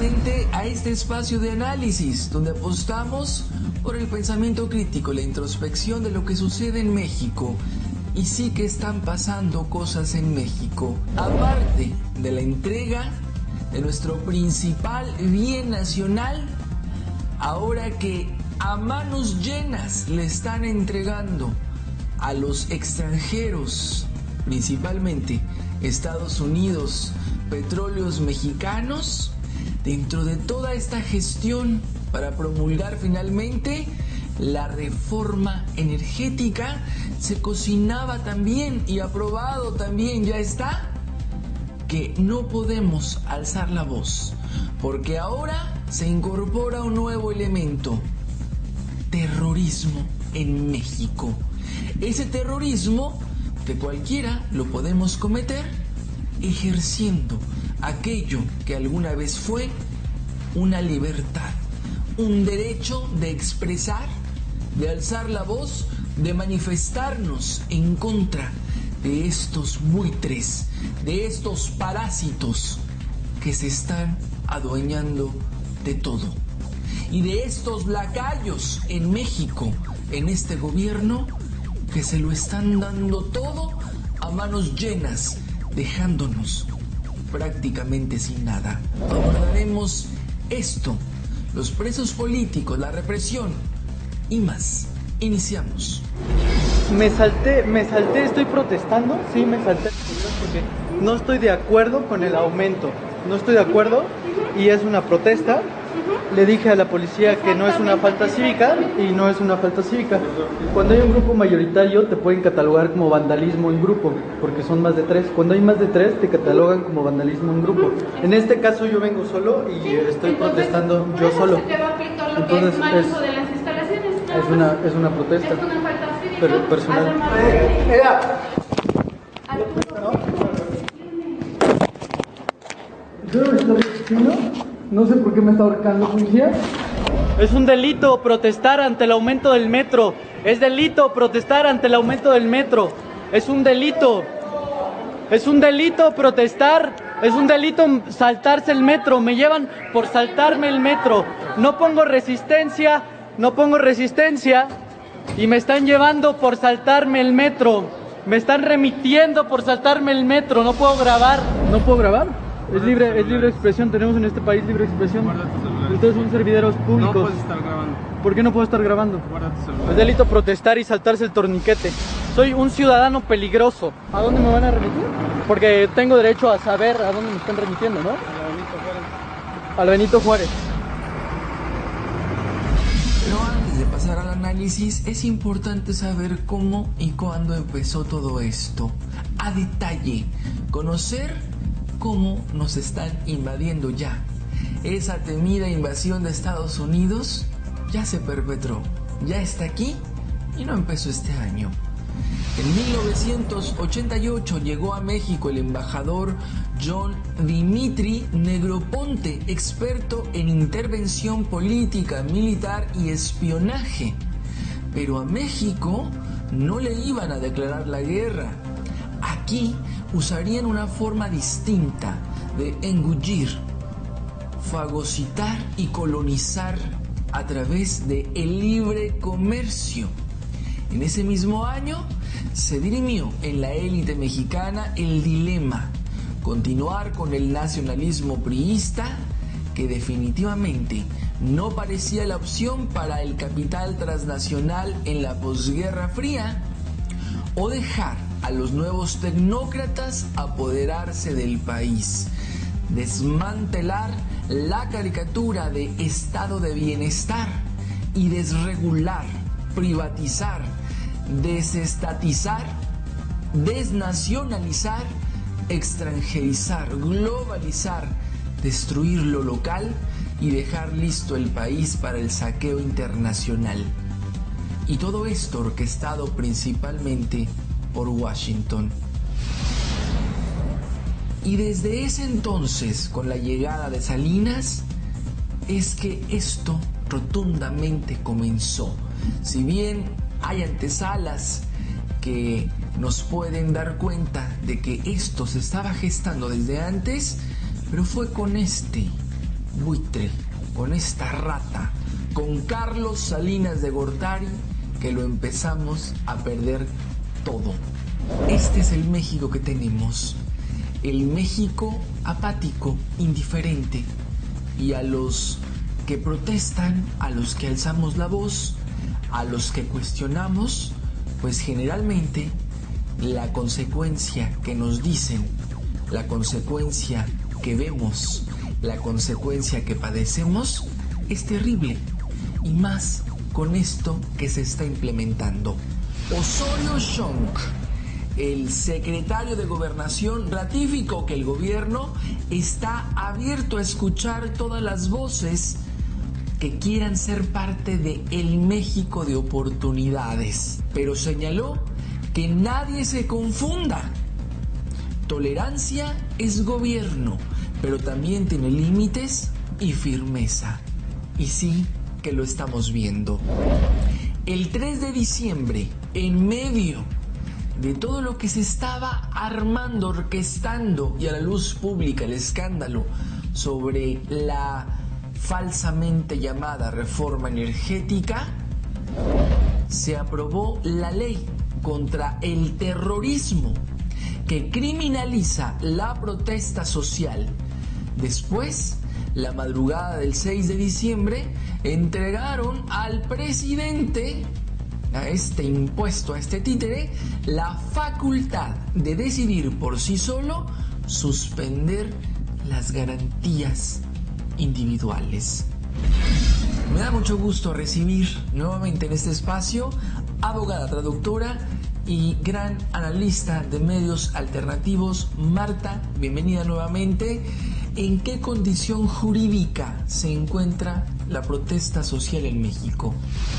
nuevamente a este espacio de análisis donde apostamos por el pensamiento crítico, la introspección de lo que sucede en México. Y sí que están pasando cosas en México. Aparte de la entrega de nuestro principal bien nacional, ahora que a manos llenas le están entregando a los extranjeros, principalmente Estados Unidos, petróleos mexicanos, dentro de toda esta gestión para promulgar finalmente la reforma energética, se cocinaba también y aprobado también, ya está, que no podemos alzar la voz, porque ahora se incorpora un nuevo elemento: terrorismo en México. Ese terrorismo que cualquiera lo podemos cometer ejerciendo aquello que alguna vez fue una libertad, un derecho de expresar, de alzar la voz, de manifestarnos en contra de estos buitres, de estos parásitos que se están adueñando de todo. Y de estos lacayos en México, en este gobierno, que se lo están dando todo a manos llenas, dejándonos prácticamente sin nada. Abordaremos esto, los presos políticos, la represión y más. Iniciamos. Me salté, estoy protestando, sí, me salté porque no estoy de acuerdo con el aumento, no estoy de acuerdo y es una protesta. Le dije a la policía que no es una falta cívica y no es una falta cívica. Cuando hay un grupo mayoritario te pueden catalogar como vandalismo en grupo, porque son más de 3. Cuando hay más de 3 te catalogan como vandalismo en grupo. En este caso yo vengo solo y estoy protestando yo solo. Entonces es una protesta. Es una falta cívica, pero personal. No sé por qué me está ahorcando, policía. Es un delito protestar ante el aumento del metro. Es delito protestar ante el aumento del metro. Es un delito. Es un delito protestar. Es un delito saltarse el metro. Me llevan por saltarme el metro. No pongo resistencia. Y me están llevando por saltarme el metro. Me están remitiendo por saltarme el metro. No puedo grabar. ¿No puedo grabar? Es libre expresión, tenemos en este país libre expresión. Ustedes son servideros públicos. No puedes estar grabando. ¿Por qué no puedo estar grabando? Guarda tu celular. Es delito protestar y saltarse el torniquete. Soy un ciudadano peligroso. ¿A dónde me van a remitir? Porque tengo derecho a saber a dónde me están remitiendo, ¿no? Al Benito Juárez. Pero antes de pasar al análisis, es importante saber cómo y cuándo empezó todo esto. A detalle, conocer cómo nos están invadiendo ya. Esa temida invasión de Estados Unidos ya se perpetró, ya está aquí y no empezó este año. En 1988 llegó a México el embajador John Dimitri Negroponte, experto en intervención política, militar y espionaje. Pero a México no le iban a declarar la guerra. Aquí usarían una forma distinta de engullir, fagocitar y colonizar a través del libre comercio. En ese mismo año se dirimió en la élite mexicana el dilema: continuar con el nacionalismo priista, que definitivamente no parecía la opción para el capital transnacional en la posguerra fría, o dejar a los nuevos tecnócratas apoderarse del país, desmantelar la caricatura de estado de bienestar y desregular, privatizar, desestatizar, desnacionalizar, extranjerizar, globalizar, destruir lo local y dejar listo el país para el saqueo internacional. Y todo esto orquestado principalmente por Washington. Y desde ese entonces, con la llegada de Salinas, es que esto rotundamente comenzó. Si bien hay antesalas que nos pueden dar cuenta de que esto se estaba gestando desde antes, pero fue con este buitre, con esta rata, con Carlos Salinas de Gortari, que lo empezamos a perder todo. Este es el México que tenemos, el México apático, indiferente, y a los que protestan, a los que alzamos la voz, a los que cuestionamos, pues generalmente la consecuencia que nos dicen, la consecuencia que vemos, la consecuencia que padecemos es terrible, y más con esto que se está implementando. Osorio Chong, el secretario de Gobernación, ratificó que el gobierno está abierto a escuchar todas las voces que quieran ser parte de el México de oportunidades, pero señaló que nadie se confunda. Tolerancia es gobierno, pero también tiene límites y firmeza. Y sí que lo estamos viendo. El 3 de diciembre, en medio de todo lo que se estaba armando, orquestando y a la luz pública el escándalo sobre la falsamente llamada reforma energética, se aprobó la ley contra el terrorismo que criminaliza la protesta social. Después, la madrugada del 6 de diciembre, entregaron al presidente, a este impuesto, a este títere, la facultad de decidir por sí solo suspender las garantías individuales. Me da mucho gusto recibir nuevamente en este espacio abogada, traductora y gran analista de medios alternativos, Marta. Bienvenida nuevamente. ¿En qué condición jurídica se encuentra la protesta social en México?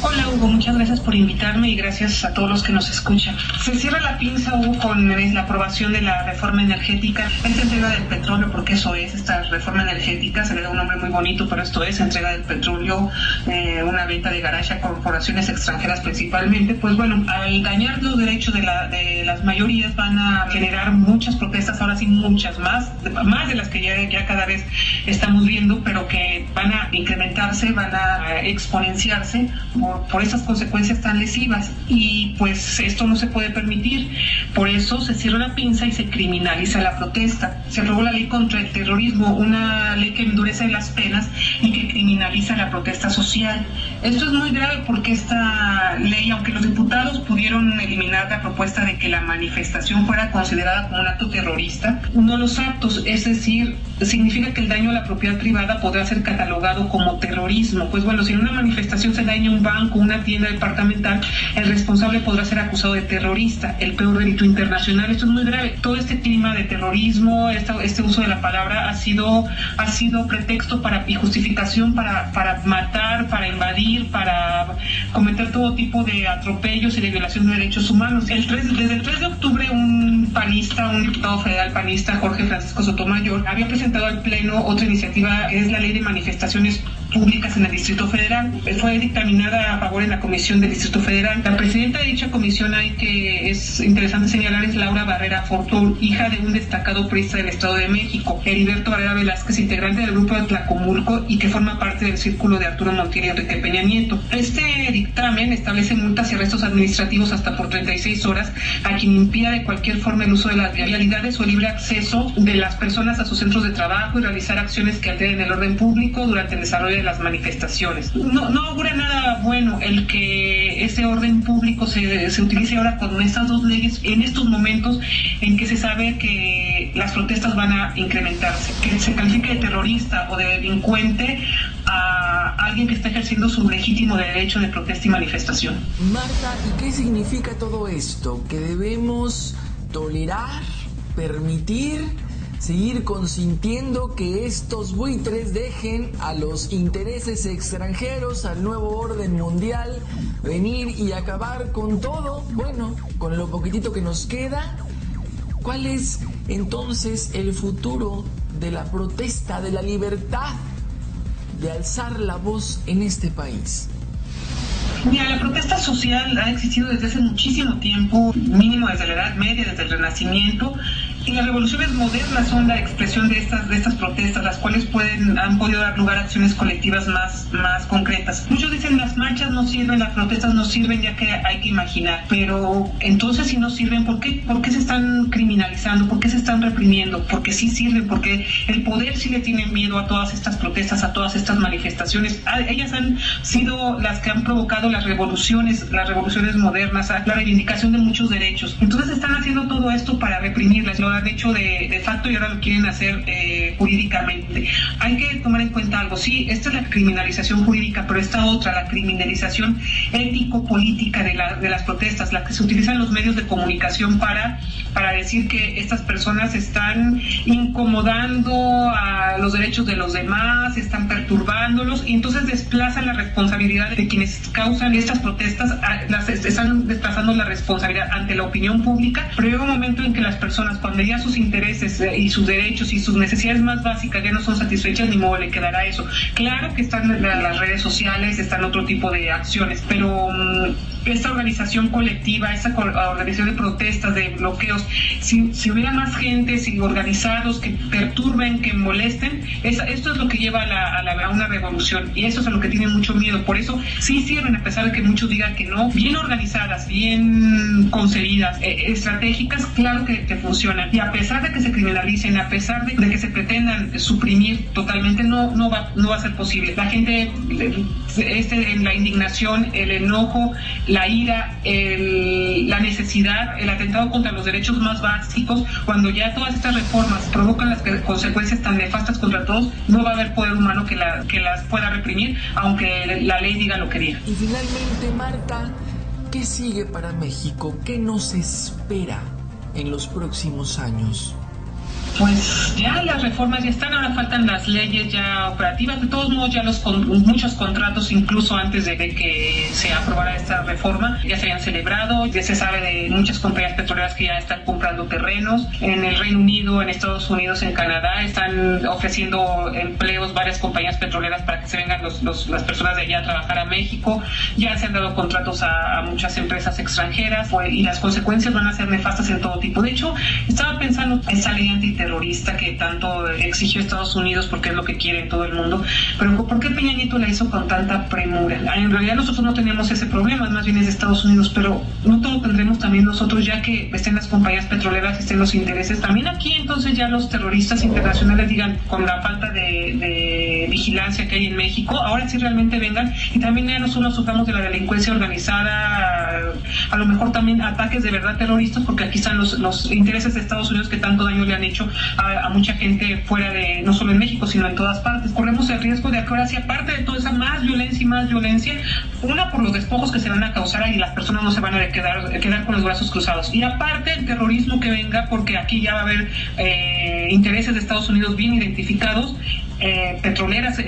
Hola Hugo, muchas gracias por invitarme y gracias a todos los que nos escuchan. Se cierra la pinza, Hugo, con la aprobación de la reforma energética, esta entrega del petróleo, porque eso es, esta reforma energética, se le da un nombre muy bonito, pero esto es entrega del petróleo, una venta de garaje a corporaciones extranjeras principalmente. Pues bueno, al dañar los derechos de las mayorías van a generar muchas protestas, ahora sí muchas más de las que ya cada vez estamos viendo, pero que van a incrementarse, van a exponenciarse por esas consecuencias tan lesivas, y pues esto no se puede permitir. Por eso se cierra la pinza y se criminaliza la protesta. Se aprobó la ley contra el terrorismo, una ley que endurece las penas y que criminaliza la protesta social. Esto es muy grave porque esta ley, aunque los diputados pudieron eliminar la propuesta de que la manifestación fuera considerada como un acto terrorista, uno de los actos, es decir, significa que el daño a la propiedad privada podrá ser catalogado como terrorismo. Pues bueno, si en una manifestación se daña un banco, una tienda departamental, el responsable podrá ser acusado de terrorista, el peor delito internacional. Esto es muy grave. Todo este clima de terrorismo, este uso de la palabra ha sido pretexto y justificación para matar, para invadir, para cometer todo tipo de atropellos y de violación de derechos humanos. Desde el 3 de octubre, un diputado federal panista, Jorge Francisco Sotomayor, había presentado al Pleno otra iniciativa, que es la Ley de Manifestaciones Públicas en el Distrito Federal. Fue dictaminada a favor en la Comisión del Distrito Federal. La presidenta de dicha comisión, que es interesante señalar, es Laura Barrera Fortún, hija de un destacado priista del Estado de México, Heriberto Barrera Velázquez, integrante del grupo de Tlacomulco y que forma parte del círculo de Arturo Montiel y Enrique Peña Nieto. Este dictamen establece multas y arrestos administrativos hasta por 36 horas a quien impida de cualquier forma el uso de las vialidades o el libre acceso de las personas a sus centros de trabajo y realizar acciones que alteren el orden público durante el desarrollo de las manifestaciones. No augura nada bueno el que ese orden público se utilice ahora con estas dos leyes en estos momentos en que se sabe que las protestas van a incrementarse, que se califique de terrorista o de delincuente a alguien que está ejerciendo su legítimo derecho de protesta y manifestación. Marta, ¿y qué significa todo esto? ¿Que debemos tolerar, permitir, seguir consintiendo que estos buitres dejen a los intereses extranjeros, al nuevo orden mundial, venir y acabar con todo? Bueno, con lo poquitito que nos queda. ¿Cuál es entonces el futuro de la protesta, de la libertad de alzar la voz en este país? Mira, la protesta social ha existido desde hace muchísimo tiempo, mínimo desde la Edad Media, desde el Renacimiento, Y las revoluciones modernas son la expresión de estas protestas, las cuales han podido dar lugar a acciones colectivas más concretas. Muchos dicen las marchas no sirven, las protestas no sirven, ya que hay que imaginar. Pero entonces, si no sirven, ¿por qué se están criminalizando? ¿Por qué se están reprimiendo? Porque sí sirven, porque el poder sí le tiene miedo a todas estas protestas, a todas estas manifestaciones. Ellas han sido las que han provocado las revoluciones modernas, la reivindicación de muchos derechos. Entonces están haciendo todo esto para reprimirlas. Lo han hecho de facto y ahora lo quieren hacer jurídicamente. Hay que tomar en cuenta algo. Sí, esta es la criminalización jurídica, pero esta otra, la criminalización ético-política de las protestas, la que se utilizan los medios de comunicación para decir que estas personas están incomodando a los derechos de los demás, están perturbándolos, y entonces desplazan la responsabilidad de quienes causan estas protestas, están desplazando la responsabilidad ante la opinión pública. Pero llega un momento en que las personas, cuando ya sus intereses y sus derechos y sus necesidades más básicas ya no son satisfechas, ni modo le quedará eso. Claro que están las redes sociales, están otro tipo de acciones, pero esta organización colectiva, esta organización de protestas, de bloqueos, si hubiera más gente, si organizados que perturben, que molesten, esto es lo que lleva a una revolución, y eso es a lo que tienen mucho miedo. Por eso sí sirven, a pesar de que muchos digan que no, bien organizadas, bien concebidas, estratégicas, claro que funcionan. Y a pesar de que se criminalicen, a pesar de que se pretendan suprimir totalmente, no va a ser posible. La gente, en la indignación, el enojo, la ira, la necesidad, el atentado contra los derechos más básicos, cuando ya todas estas reformas provocan las consecuencias tan nefastas contra todos, no va a haber poder humano que las pueda reprimir, aunque la ley diga lo que diga. Y finalmente, Marta, ¿qué sigue para México? ¿Qué nos espera en los próximos años? Pues ya las reformas ya están, ahora faltan las leyes ya operativas. De todos modos, ya muchos contratos, incluso antes de que se aprobara esta reforma, ya se habían celebrado. Ya se sabe de muchas compañías petroleras que ya están comprando terrenos. En el Reino Unido, en Estados Unidos, en Canadá, están ofreciendo empleos varias compañías petroleras para que se vengan las personas de allá a trabajar a México. Ya se han dado contratos a muchas empresas extranjeras, y las consecuencias van a ser nefastas en todo tipo. De hecho, estaba pensando en esa ley antiterrorista que tanto exigió Estados Unidos, porque es lo que quiere todo el mundo, pero ¿por qué Peña Nieto la hizo con tanta premura? En realidad nosotros no tenemos ese problema, más bien es de Estados Unidos, pero no todo lo tendremos también nosotros, ya que estén las compañías petroleras, estén los intereses también aquí. Entonces ya los terroristas internacionales digan, con la falta de vigilancia que hay en México, ahora sí realmente vengan, y también ya nosotros suframos de la delincuencia organizada, a lo mejor también ataques de verdad terroristas, porque aquí están los intereses de Estados Unidos que tanto daño le han hecho a mucha gente fuera de, no solo en México, sino en todas partes. Corremos el riesgo de que ahora sí, aparte de toda esa más violencia, una, por los despojos que se van a causar y las personas no se van a quedar con los brazos cruzados, y aparte el terrorismo que venga, porque aquí ya va a haber intereses de Estados Unidos bien identificados, petroleras,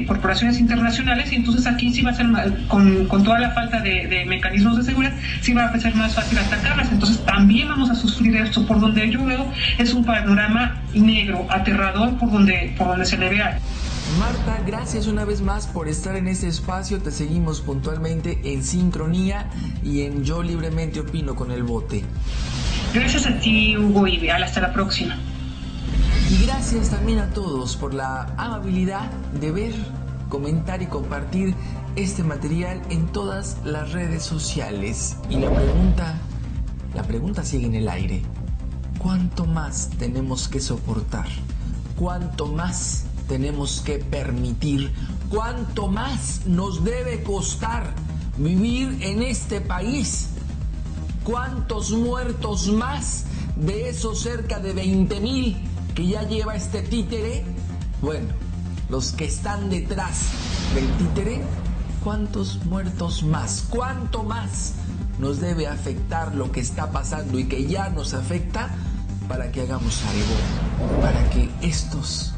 corporaciones internacionales, y entonces aquí sí va a ser, con toda la falta de mecanismos de seguridad, sí va a ser más fácil atacarlas. Entonces también vamos a sufrir esto. Por donde yo veo, es un panorama negro, aterrador, por donde se le vea. Marta, gracias una vez más por estar en este espacio. Te seguimos puntualmente en Sincronía y en Yo Libremente Opino con el Bote. Gracias a ti, Hugo, y hasta la próxima. Y gracias también a todos por la amabilidad de ver, comentar y compartir este material en todas las redes sociales. Y la pregunta sigue en el aire. ¿Cuánto más tenemos que soportar? ¿Cuánto más tenemos que permitir? ¿Cuánto más nos debe costar vivir en este país? ¿Cuántos muertos más de esos cerca de 20,000 que ya lleva este títere? Bueno, los que están detrás del títere, ¿cuántos muertos más? ¿Cuánto más nos debe afectar lo que está pasando y que ya nos afecta para que hagamos algo? Para que estos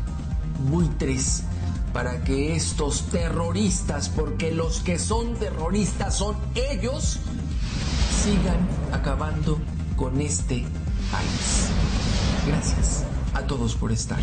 buitres, para que estos terroristas, porque los que son terroristas son ellos, sigan acabando con este país. Gracias a todos por estar.